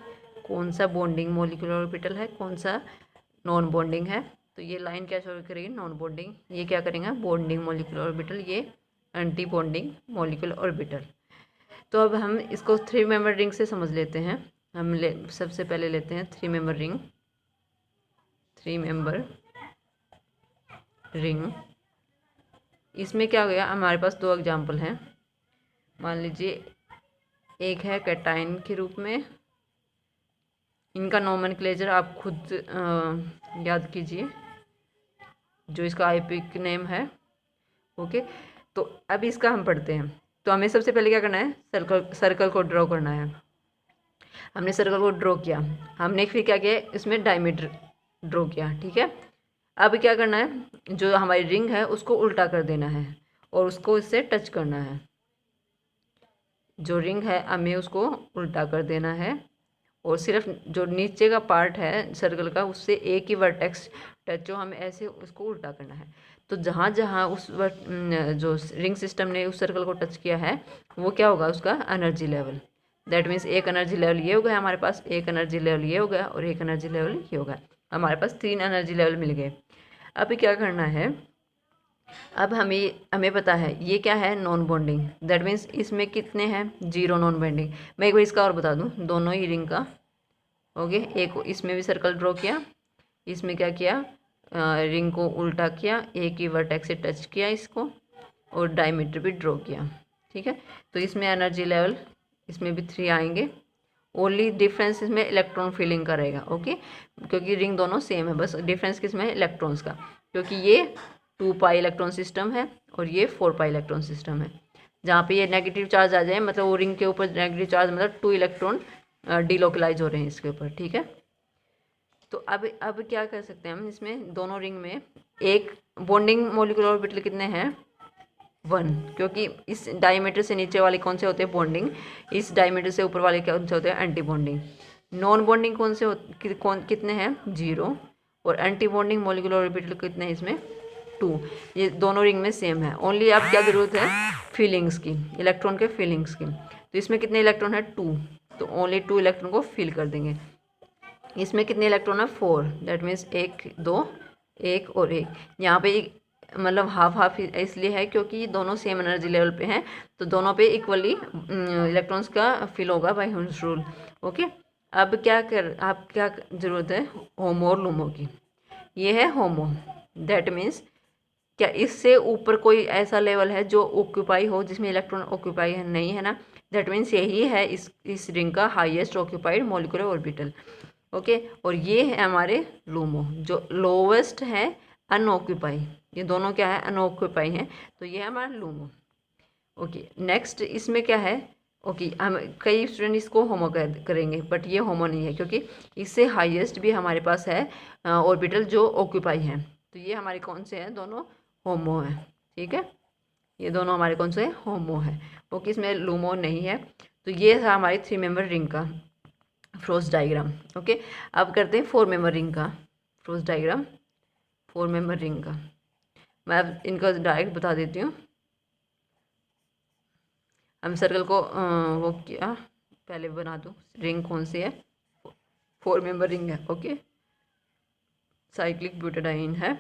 कौन सा बॉन्डिंग मॉलिक्यूलर ऑर्बिटल है, कौन सा नॉन बॉन्डिंग है। तो ये लाइन क्या शो करेगी, नॉन बॉन्डिंग, ये क्या करेंगे, बॉन्डिंग मॉलिक्यूलर ऑर्बिटल, ये एंटी बॉन्डिंग मॉलिक्यूलर ऑर्बिटल। तो अब हम इसको 3 मेंबर रिंग से समझ लेते हैं। सबसे पहले लेते हैं 3 मेंबर रिंग। इसमें क्या हो गया, हमारे पास 2 एग्जाम्पल हैं। मान लीजिए एक है कैटाइन के रूप में, इनका नोमेनक्लेचर आप खुद याद कीजिए, जो इसका आईपिक नेम है। ओके, तो अब इसका हम पढ़ते हैं। तो हमें सबसे पहले क्या करना है, सर्कल को ड्रॉ करना है। हमने सर्कल को ड्रॉ किया, हमने फिर क्या किया, इसमें डायमीटर ड्रॉ किया। ठीक है, अब क्या करना है, जो हमारी रिंग है उसको उल्टा कर देना है और उसको इससे टच करना है। जो रिंग है हमें उसको उल्टा कर देना है, और सिर्फ जो नीचे का पार्ट है सर्कल का, उससे एक ही वर्टेक्स टच हो, हमें ऐसे उसको उल्टा करना है। तो जहाँ जहाँ जो रिंग सिस्टम ने उस सर्कल को टच किया है, वो क्या होगा, उसका एनर्जी लेवल। दैट मीन्स एक एनर्जी लेवल ये हो गया हमारे पास, एक एनर्जी लेवल ये हो गया और एक एनर्जी लेवल ये हो गया। हमारे पास 3 एनर्जी लेवल मिल गए। अब क्या करना है, अब हमें पता है ये क्या है, नॉन बॉन्डिंग। दैट मीन्स इसमें कितने हैं, 0 नॉन बॉन्डिंग। मैं एक बार इसका और बता दूं, दोनों ही रिंग का ओके। एक इसमें भी सर्कल ड्रॉ किया, इसमें क्या किया, रिंग को उल्टा किया, एक ही वर्टेक्स से टच किया इसको, और डायमीटर भी ड्रॉ किया। ठीक है, तो इसमें एनर्जी लेवल इसमें भी 3 आएंगे। ओनली डिफरेंस इसमें इलेक्ट्रॉन फिलिंग का रहेगा ओके, क्योंकि रिंग दोनों सेम है, बस डिफरेंस किसमें, इलेक्ट्रॉन्स का। क्योंकि ये 2 पाई इलेक्ट्रॉन सिस्टम है और ये 4 पाई इलेक्ट्रॉन सिस्टम है। जहाँ पे ये नेगेटिव चार्ज आ जाए, मतलब वो रिंग के ऊपर नेगेटिव चार्ज, मतलब 2 इलेक्ट्रॉन डिलोकलाइज हो रहे हैं इसके ऊपर। ठीक है, तो अब क्या कर सकते हैं हम, इसमें दोनों रिंग में एक बॉन्डिंग मॉलिक्यूलर ऑर्बिटल कितने हैं, 1, क्योंकि इस डायमीटर से नीचे वाले कौन से होते हैं, बॉन्डिंग। इस डायमीटर से ऊपर वाले कौन से होते हैं, एंटी बॉन्डिंग। नॉन बॉन्डिंग कौन से कितने हैं, 0, और एंटी बॉन्डिंग मॉलिक्यूलर ऑर्बिटल कितने हैं इसमें, 2। ये दोनों रिंग में सेम है। ओनली अब क्या ज़रूरत है, फीलिंग्स की, इलेक्ट्रॉन के फीलिंग्स की। तो इसमें कितने इलेक्ट्रॉन है, 2, तो ओनली 2 इलेक्ट्रॉन को फिल कर देंगे। इसमें कितने इलेक्ट्रॉन है, 4, दैट मीन्स 1 2 1 और 1। यहाँ पे मतलब हाफ हाफ इसलिए है क्योंकि दोनों सेम एनर्जी लेवल पे हैं, तो दोनों पे इक्वली इलेक्ट्रॉन्स का फिल होगा बाय हुंस रूल ओके। अब क्या ज़रूरत है, होमो और लूमो की। ये है होमो, दैट मीन्स क्या इससे ऊपर कोई ऐसा लेवल है जो ऑक्यूपाई हो, जिसमें इलेक्ट्रॉन ऑक्यूपाई है, नहीं है ना। दैट मीन्स यही है इस रिंग का highest occupied molecular orbital okay. और ये है हमारे लूमो, जो लोवेस्ट है अनऑक्यूपाई। ये दोनों क्या है, अनऑक्यूपाई हैं, तो ये है हमारा लूमो ओके। नेक्स्ट इसमें क्या है ओके, हम कई स्टूडेंट इसको होमो करेंगे, बट ये होमो नहीं है, क्योंकि इससे हाईएस्ट भी हमारे पास है ऑर्बिटल जो ऑक्यूपाई हैं। तो ये हमारे कौन से हैं, दोनों होमो है। ठीक है, ये दोनों हमारे कौन से होमो है ओके, इसमें लूमो नहीं है। तो ये था हमारी 3 मेंबर रिंग का फ्रोस्ट डायग्राम ओके। अब करते हैं 4 मेंबर रिंग का फ्रोस्ट डायग्राम, 4 मेंबर रिंग का। मैं अब इनको डायरेक्ट बता देती हूँ। हम सर्कल को वो किया, पहले बना दूँ रिंग कौन सी है, 4 मेंबर रिंग है ओके, साइक्लिक ब्यूटाडाइन है।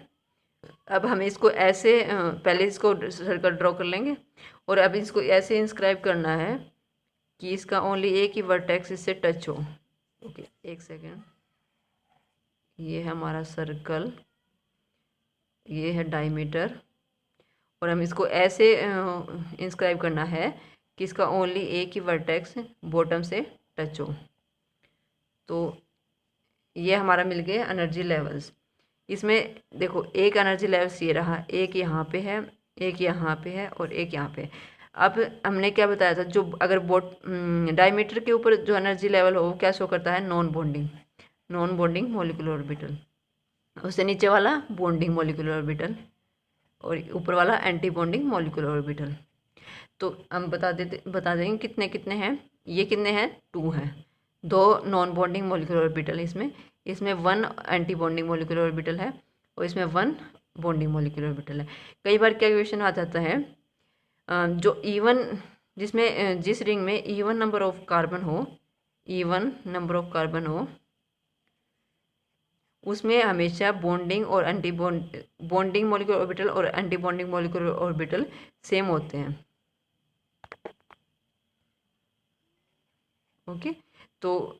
अब हमें इसको ऐसे पहले इसको सर्कल ड्रॉ कर लेंगे, और अब इसको ऐसे इंस्क्राइब करना है कि इसका ओनली एक ही वर्टेक्स इससे टच हो ओके। एक सेकेंड, ये है हमारा सर्कल, ये है डायमीटर, और हम इसको ऐसे इंस्क्राइब करना है कि इसका ओनली एक ही वर्टेक्स बॉटम से टच हो। तो ये हमारा मिल गया एनर्जी लेवल्स। इसमें देखो एक एनर्जी लेवल्स ये रहा, एक यहाँ पे है, एक यहाँ पे है और एक यहाँ पे। अब हमने क्या बताया था, जो अगर डायमीटर के ऊपर जो एनर्जी लेवल हो वो क्या शो करता है, नॉन बॉन्डिंग मॉलिक्यूलर ऑर्बिटल। उससे नीचे वाला बॉन्डिंग मॉलिक्यूलर ऑर्बिटल, और ऊपर वाला एंटी बॉन्डिंग मॉलिक्यूलर ऑर्बिटल। तो हम बता देंगे कितने कितने हैं, ये कितने हैं, 2 हैं। 2 नॉन बॉन्डिंग मॉलिक्यूलर ऑर्बिटल इसमें 1 एंटी बॉन्डिंग मॉलिक्यूलर ऑर्बिटल है, और इसमें 1 बॉन्डिंग मॉलिक्यूलर ऑर्बिटल है। कई बार क्या क्वेश्चन आ जाता है, जो इवन जिसमें जिस रिंग में इवन नंबर ऑफ कार्बन हो, उसमें हमेशा बॉन्डिंग और एंटी बॉन्डिंग मॉलिक्यूलर ऑर्बिटल और anti bonding molecular orbital same होते हैं ओके। तो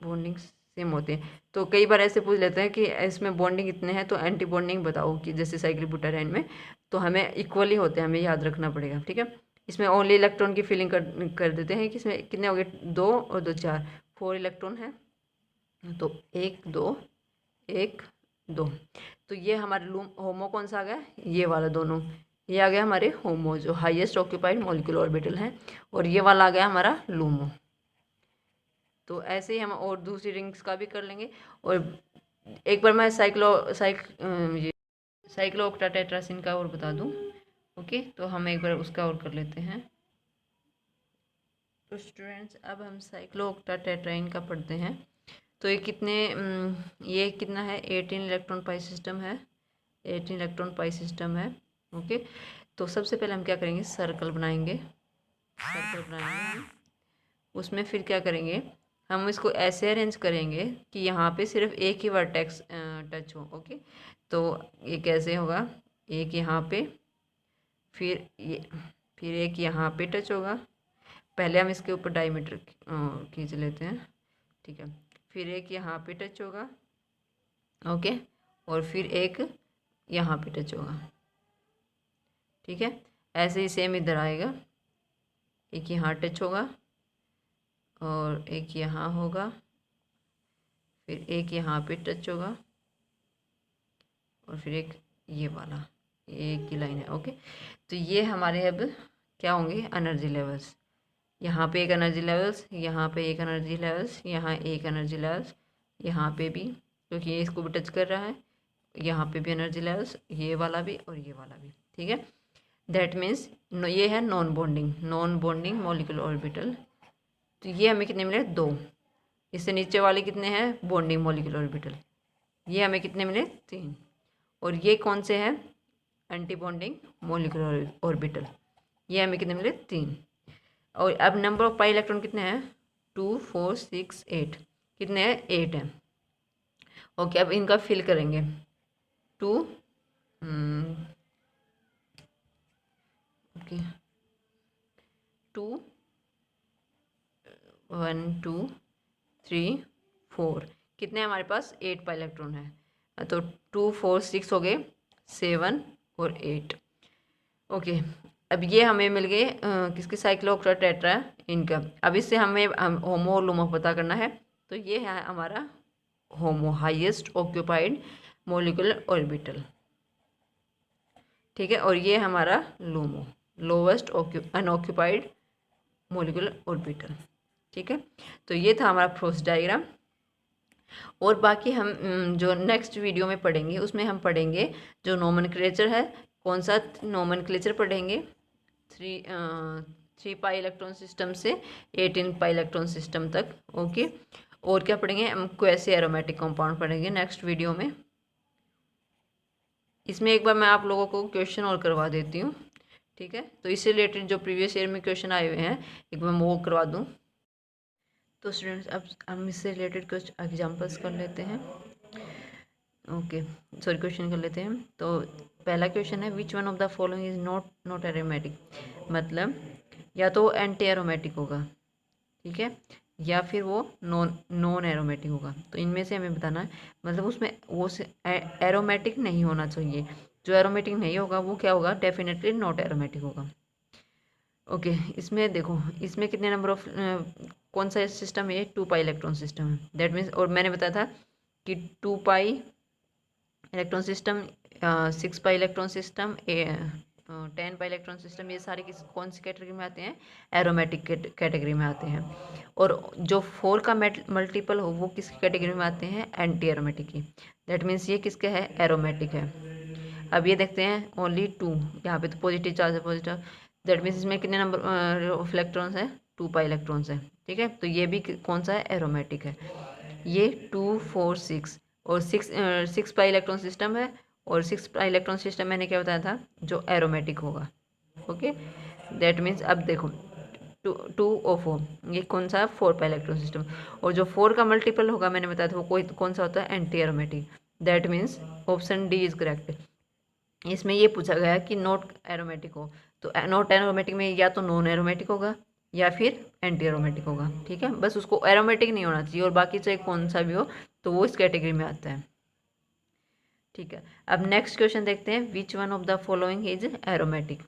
बॉन्डिंग सेम होते हैं, तो कई बार ऐसे पूछ लेते हैं कि इसमें बॉन्डिंग इतने हैं तो एंटी बॉन्डिंग बताओ, कि जैसे साइक्लिक ब्यूटाडाइन में, तो हमें इक्वली होते हैं, हमें याद रखना पड़ेगा। ठीक है, इसमें ओनली इलेक्ट्रॉन की फिलिंग कर देते हैं कि इसमें कितने हो गए, 2 और 2 4, 4 इलेक्ट्रॉन है, तो 1 2 1 2। तो ये हमारे होमो कौन सा आ गया, ये वाला दोनों, ये आ गया हमारे होमो जो हाईएस्ट ऑक्यूपाइड मॉलिक्यूलर ऑर्बिटल है, और ये वाला आ गया हमारा लूमो। तो ऐसे ही हम और दूसरी रिंग्स का भी कर लेंगे। और एक बार मैं साइक्लोऑक्टाटेट्रासिन का और बता दूं ओके, तो हम एक बार उसका और कर लेते हैं। तो स्टूडेंट्स अब हम साइक्लोऑक्टाटेट्राइन का पढ़ते हैं। तो ये कितना है, 18 इलेक्ट्रॉन पाई सिस्टम है, 18 इलेक्ट्रॉन पाई सिस्टम है ओके। तो सबसे पहले हम क्या करेंगे, सर्कल बनाएंगे हम। उसमें फिर क्या करेंगे, हम इसको ऐसे अरेंज करेंगे कि यहाँ पे सिर्फ एक ही वर्टेक्स टच हो। ओके, तो ये कैसे होगा, एक यहाँ पे, फिर ये, फिर एक यहाँ पे टच होगा। पहले हम इसके ऊपर डायमीटर खींच लेते हैं, ठीक है। फिर एक यहाँ पे टच होगा, ओके, और फिर एक यहाँ पे टच होगा, ठीक है। ऐसे ही सेम इधर आएगा, एक यहाँ टच होगा और एक यहाँ होगा, फिर एक यहाँ पे टच होगा और फिर एक ये वाला, एक ही लाइन है। ओके, तो ये हमारे अब क्या होंगे, एनर्जी लेवल्स। यहाँ पे एक एनर्जी लेवल्स, यहाँ पे एक एनर्जी लेवल्स, यहाँ एक एनर्जी लेवल्स, यहाँ पे भी, क्योंकि ये इसको भी टच कर रहा है, यहाँ पे भी एनर्जी लेवल्स, ये वाला भी और ये वाला भी, ठीक है। दैट मीन्स ये है नॉन बॉन्डिंग मॉलिक्यूलर ऑर्बिटल। तो ये हमें कितने मिले, 2। इससे नीचे वाले कितने हैं, बॉन्डिंग मॉलिक्यूलर ऑर्बिटल, ये हमें कितने मिले, 3। और ये कौन से हैं, एंटी बॉन्डिंग मॉलिक्यूलर ऑर्बिटल, ये हमें कितने मिले, 3। और अब नंबर ऑफ पाई इलेक्ट्रॉन कितने हैं, 2 4 6 8, कितने हैं, 8 हैं। ओके, अब इनका फिल करेंगे, 2 ओके 2 1 2 3 4, कितने हमारे पास, 8 पाई इलेक्ट्रॉन है। तो 2 4 6 हो गए, 7 और 8। ओके, अब ये हमें मिल गए किसके, साइक्लोऑक्टेट्रा इनका। अब इससे हमें होमो और लूमो पता करना है। तो ये है हमारा होमो, हाईएस्ट ऑक्यूपाइड मॉलिक्यूलर ऑर्बिटल, ठीक है। और ये हमारा LUMO, lowest unoccupied molecular orbital, ठीक है। तो ये था हमारा प्रोसेस डायग्राम। और बाकी हम जो नेक्स्ट वीडियो में पढ़ेंगे उसमें हम पढ़ेंगे जो नोमेनक्लेचर है, कौन सा नोमेनक्लेचर पढ़ेंगे, 3 पाई इलेक्ट्रॉन सिस्टम से 18 पाई इलेक्ट्रॉन सिस्टम तक। ओके, और क्या पढ़ेंगे, हम क्वासी एरोमेटिक कंपाउंड पढ़ेंगे नेक्स्ट वीडियो में। इसमें एक बार मैं आप लोगों को क्वेश्चन और करवा देती हूँ, ठीक है। तो इससे रिलेटेड जो प्रीवियस ईयर में क्वेश्चन आए हुए हैं, एक बार मैं वो करवा दूँ। तो स्टूडेंट्स, अब हम इससे रिलेटेड कुछ एग्जांपल्स कर लेते हैं। ओके, सॉरी, क्वेश्चन कर लेते हैं। तो पहला क्वेश्चन है, which one of the following is not aromatic, मतलब या तो एंटी एरोमेटिक होगा, ठीक है, या फिर वो नॉन एरोमेटिक होगा। तो इनमें से हमें बताना है, मतलब उसमें वो एरोमेटिक नहीं होना चाहिए। जो एरोमेटिक नहीं होगा वो क्या होगा, डेफिनेटली नॉट एरोमेटिक होगा। ओके, इसमें देखो, इसमें कितने नंबर ऑफ कौन सा सिस्टम है, 2 पाई इलेक्ट्रॉन सिस्टम है। दैट मीन्स, और मैंने बताया था कि 2 pi electron system, 6 pi electron system, 10 pi electron system, ये सारे कौन सी कैटेगरी में आते हैं, एरोमेटिक कैटेगरी में आते हैं। और जो 4 का मल्टीपल हो वो किसकी कैटेगरी में आते हैं, एंटी एरोमेटिक की। दैट मीन्स ये किसका है, एरोमेटिक है। अब ये देखते हैं, ओनली 2, यहाँ पे तो पॉजिटिव चार्ज है, पॉजिटिव। दैट मीन्स इसमें कितने नंबर ऑफ इलेक्ट्रॉन्स है, 2 पाई इलेक्ट्रॉन्स है, ठीक है। तो ये भी कौन सा है, एरोमेटिक है। ये 2 4 6 और 6 पाई इलेक्ट्रॉन सिस्टम है। और 6 पाई इलेक्ट्रॉन सिस्टम मैंने क्या बताया था, जो एरोमेटिक होगा। ओके, दैट मीन्स अब देखो, 2 और 4, ये कौन सा है, 4 पाई इलेक्ट्रॉन सिस्टम। और जो 4 का मल्टीपल होगा मैंने बताया था वो कोई कौन सा होता है, anti aromatic. That means option D is correct. इसमें ये पूछा गया कि नॉट एरोमेटिक हो, तो नॉट एरोमेटिक में या तो नॉन एरोमेटिक होगा या फिर एंटी एरोमेटिक होगा, ठीक है। बस उसको एरोमेटिक नहीं होना चाहिए, और बाकी चाहे कौन सा भी हो तो वो इस कैटेगरी में आता है, ठीक है। अब नेक्स्ट क्वेश्चन देखते हैं, विच one of the following is aromatic,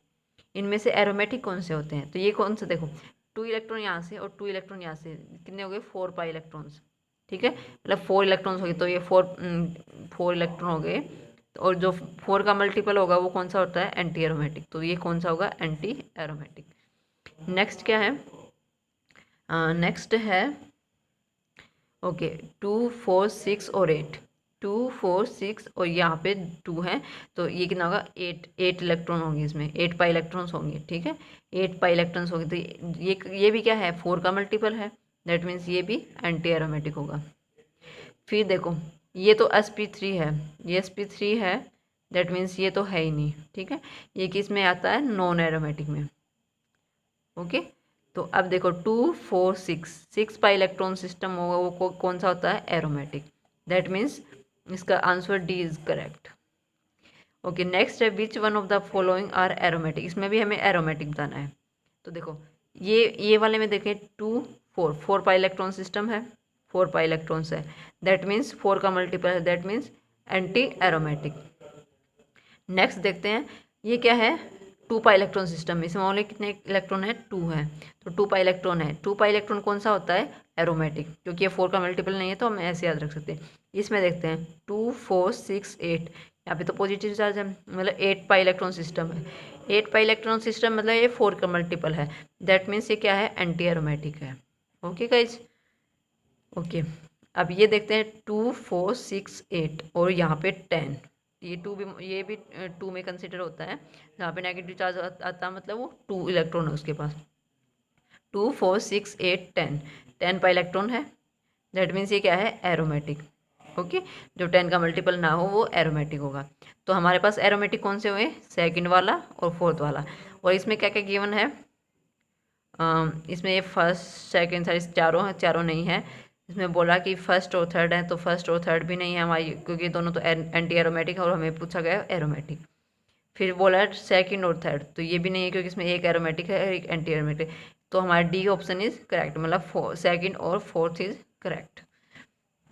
इनमें से एरोमेटिक कौन से होते हैं। तो ये कौन सा, देखो 2 इलेक्ट्रॉन यहाँ से और 2 इलेक्ट्रॉन यहाँ से, कितने हो गए, 4 पाई इलेक्ट्रॉन्स, ठीक है। मतलब 4 इलेक्ट्रॉन्स हो गए, तो ये 4 इलेक्ट्रॉन हो गए। और जो 4 का मल्टीपल होगा वो कौन सा होता है, एंटी एरोमेटिक। तो ये कौन सा होगा, एंटी एरोमेटिक। नेक्स्ट क्या है, नेक्स्ट है, ओके 2 4 6 और 8, 2 4 6 और यहाँ पे 2 है, तो ये कितना होगा, 8 इलेक्ट्रॉन होंगे इसमें, 8 पाई इलेक्ट्रॉन्स होंगे, ठीक है। 8 पाई इलेक्ट्रॉन्स होंगे, तो ये भी क्या है, 4 का मल्टीपल है। दैट मीन्स ये भी एंटी एरोमेटिक होगा। फिर देखो, ये तो sp3 है, ये sp3 है। दैट मीन्स ये तो है ही नहीं, ठीक है। ये किस में आता है, नॉन एरोमेटिक में। ओके, तो अब देखो 2 4 6 6 पाई इलेक्ट्रॉन सिस्टम होगा वो कौन सा होता है, एरोमेटिक। दैट मीन्स इसका answer D is correct. Okay, next है which one of the following are aromatic. इसमें भी हमें एरोमेटिक बताना है। तो देखो ये वाले में देखें 2 4 4 पाई इलेक्ट्रॉन सिस्टम है, 4 पाई इलेक्ट्रॉन्स है, दैट मीन्स 4 का मल्टीपल है, that means anti aromatic. Next देखते हैं ये क्या है, 2 पाई इलेक्ट्रॉन सिस्टम में इसमें ओनली कितने इलेक्ट्रॉन है, 2 है, तो 2 पाई इलेक्ट्रॉन है। 2 पाई इलेक्ट्रॉन कौन सा होता है, एरोमेटिक, क्योंकि ये 4 का मल्टीपल नहीं है तो हम ऐसे याद रख सकते हैं। इसमें देखते हैं 2 4 6 8, यहाँ पे तो पॉजिटिव चार्ज है, मतलब 8 पाई इलेक्ट्रॉन सिस्टम है। 8 पाई इलेक्ट्रॉन सिस्टम मतलब ये 4 का मल्टीपल है, दैट मीन्स ये क्या है, एंटी एरोमेटिक है। Okay guys, okay. अब ये देखते हैं 2 4 6 8 और यहाँ पे 10, ये भी 2 में कंसिडर होता है, जहाँ पे नेगेटिव चार्ज आता है मतलब वो 2 इलेक्ट्रॉन है उसके पास। 2 4 6 8 10, 10 पाई इलेक्ट्रॉन है, दैट मीन्स ये क्या है, एरोमेटिक। ओके, जो 10 का मल्टीपल ना हो वो एरोमेटिक होगा। तो हमारे पास एरोमेटिक कौन से हुए, सेकंड वाला और फोर्थ वाला। और इसमें क्या क्या गिवन है, इसमें ये फर्स्ट सेकंड थर्ड चारों हैं, चारों नहीं है। इसमें बोला कि फर्स्ट और थर्ड है, तो फर्स्ट और थर्ड भी नहीं है हमारी, क्योंकि दोनों तो एंटी एरोमेटिक है और हमें पूछा गया एरोमेटिक। फिर बोला सेकंड और थर्ड, तो ये भी नहीं है क्योंकि इसमें एक एरोमेटिक है और एक एंटी एरोमेटिक। तो हमारा डी ऑप्शन इज करेक्ट, मतलब सेकंड और fourth is correct.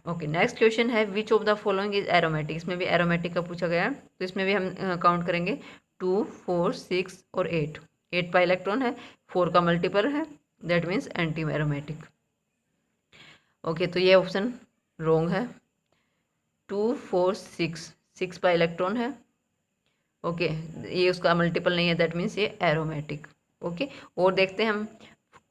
Okay, next question है which of the following is aromatic. इसमें भी एरोमेटिक का पूछा गया है, तो इसमें भी हम काउंट करेंगे 2 4 6 और 8। 8 पाई इलेक्ट्रॉन है, 4 का मल्टीपल है, that means anti aromatic. Okay, तो ये ऑप्शन रॉन्ग है। 2 4 6 6 पाई इलेक्ट्रॉन है, ओके, ये उसका मल्टीपल नहीं है, दैट मीन्स ये एरोमेटिक। ओके, और देखते हैं हम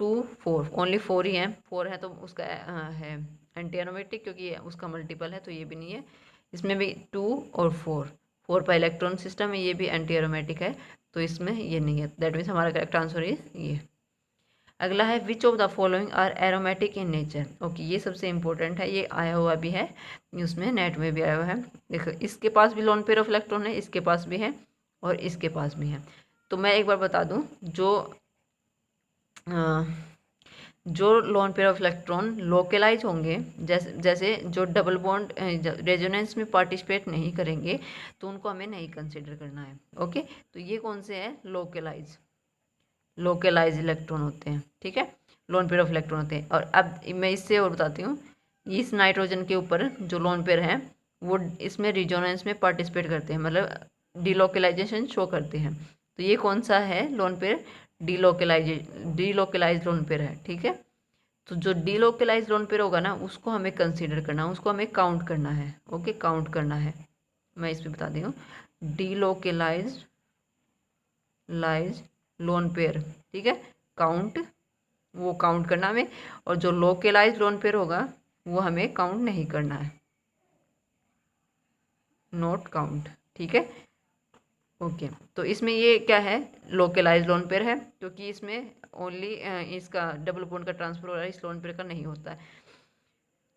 2 4 ओनली 4 ही है, 4 है तो उसका है एंटी एरोमेटिक, क्योंकि ये उसका मल्टीपल है, तो ये भी नहीं है। इसमें भी 2 और 4 पाई इलेक्ट्रॉन सिस्टम है, ये भी एंटी एरोमेटिक है, तो इसमें ये नहीं है, दैट मीन्स हमारा करेक्ट आंसर इज ये। अगला है which of the following are aromatic in nature. Okay, ये सबसे इंपॉर्टेंट है, ये आया हुआ भी है उसमें, नेट में भी आया हुआ है। देखो इसके पास भी लोन पेयर ऑफ इलेक्ट्रॉन है, इसके पास भी है और इसके पास भी है। तो मैं एक बार बता दूं, जो lone pair of electron localise होंगे, जैसे जो डबल बॉन्ड रेजोनेंस में पार्टिसिपेट नहीं करेंगे, तो उनको हमें नहीं कंसिडर करना है। ओके, तो ये कौन से हैं, लोकलाइज इलेक्ट्रॉन होते हैं, ठीक है, लोन पेयर ऑफ इलेक्ट्रॉन होते हैं। और अब मैं इससे और बताती हूँ, इस नाइट्रोजन के ऊपर जो लोन पेयर हैं वो इसमें रिजोनेंस में पार्टिसिपेट करते हैं, मतलब डिलोकलाइजेशन शो करते हैं। तो ये कौन सा है lone pair, delocalise lone pair है, ठीक है। तो जो डिलोकलाइज लोन पेयर होगा ना, उसको हमें कंसीडर करना, उसको हमें काउंट करना है। ओके, काउंट करना है, मैं इस पर बता दी हूँ, डिलोकलाइज लोन पेयर, ठीक है, वो काउंट करना हमें। और जो लोकलाइज लोन पेयर होगा वो हमें काउंट नहीं करना है, नोट काउंट, ठीक है। ओके, तो इसमें ये क्या है, लोकलाइज लोन पेयर है, क्योंकि इसमें ओनली इसका डबल बॉन्ड का ट्रांसफर हो रहा है, इस लोन पेयर का नहीं होता है,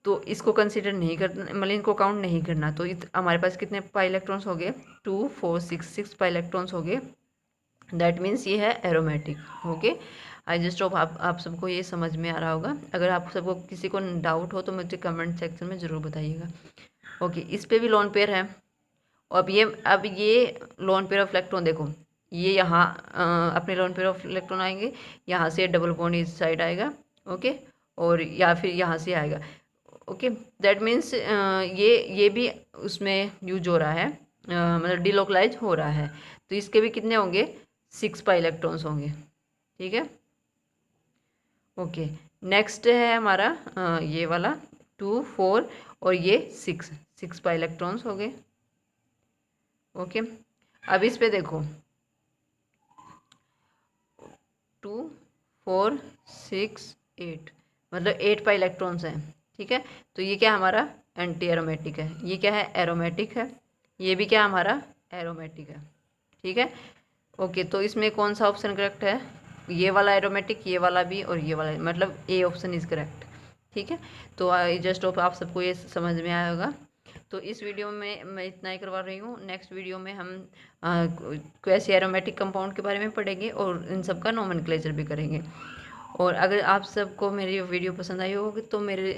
तो इसको कंसीडर नहीं करना, मतलब इनको काउंट नहीं करना। तो हमारे पास कितने पाई इलेक्ट्रॉन्स हो गए, 2 4 6 पाई इलेक्ट्रॉन्स हो गए, दैट मीन्स ये है aromatic. Okay, I just hope आप सबको ये समझ में आ रहा होगा। अगर आप सबको किसी को डाउट हो तो मुझे कमेंट सेक्शन में ज़रूर बताइएगा। ओके, इस पे भी लोन पेयर है। अब ये लोन पेयर ऑफ इलेक्ट्रॉन देखो, ये यहाँ अपने लोन पेयर ऑफ इलेक्ट्रॉन आएंगे, यहाँ से डबल बॉन्ड इस साइड आएगा, ओके, और या फिर यहाँ से आएगा। ओके, दैट मीन्स ये भी उसमें यूज हो रहा है, मतलब डिलोकलाइज हो रहा है, तो इसके भी कितने होंगे, 6 पाई इलेक्ट्रॉन्स होंगे, ठीक है। ओके, नेक्स्ट है हमारा ये वाला 2 4 और ये 6 पाई इलेक्ट्रॉन्स हो गए। ओके, अब इस पे देखो 2 4 6 8, मतलब 8 पाई इलेक्ट्रॉन्स हैं, ठीक है। तो ये क्या हमारा एंटी एरोमेटिक है, ये क्या है, एरोमेटिक है, ये भी क्या हमारा एरोमेटिक है, ठीक है। ओके, तो इसमें कौन सा ऑप्शन करेक्ट है, ये वाला एरोमेटिक, ये वाला भी और ये वाला, मतलब ए ऑप्शन इज करेक्ट, ठीक है। तो आई जस्ट होप आप सबको ये समझ में आया होगा। तो इस वीडियो में मैं इतना ही करवा रही हूँ, नेक्स्ट वीडियो में हम क्वेसी एरोमेटिक कंपाउंड के बारे में पढ़ेंगे और इन सब का नोमेनक्लेचर भी करेंगे। और अगर आप सबको मेरी वीडियो पसंद आई होगी तो मेरे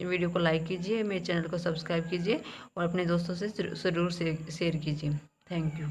वीडियो को लाइक कीजिए, मेरे चैनल को सब्सक्राइब कीजिए और अपने दोस्तों से ज़रूर शेयर कीजिए। Thank you.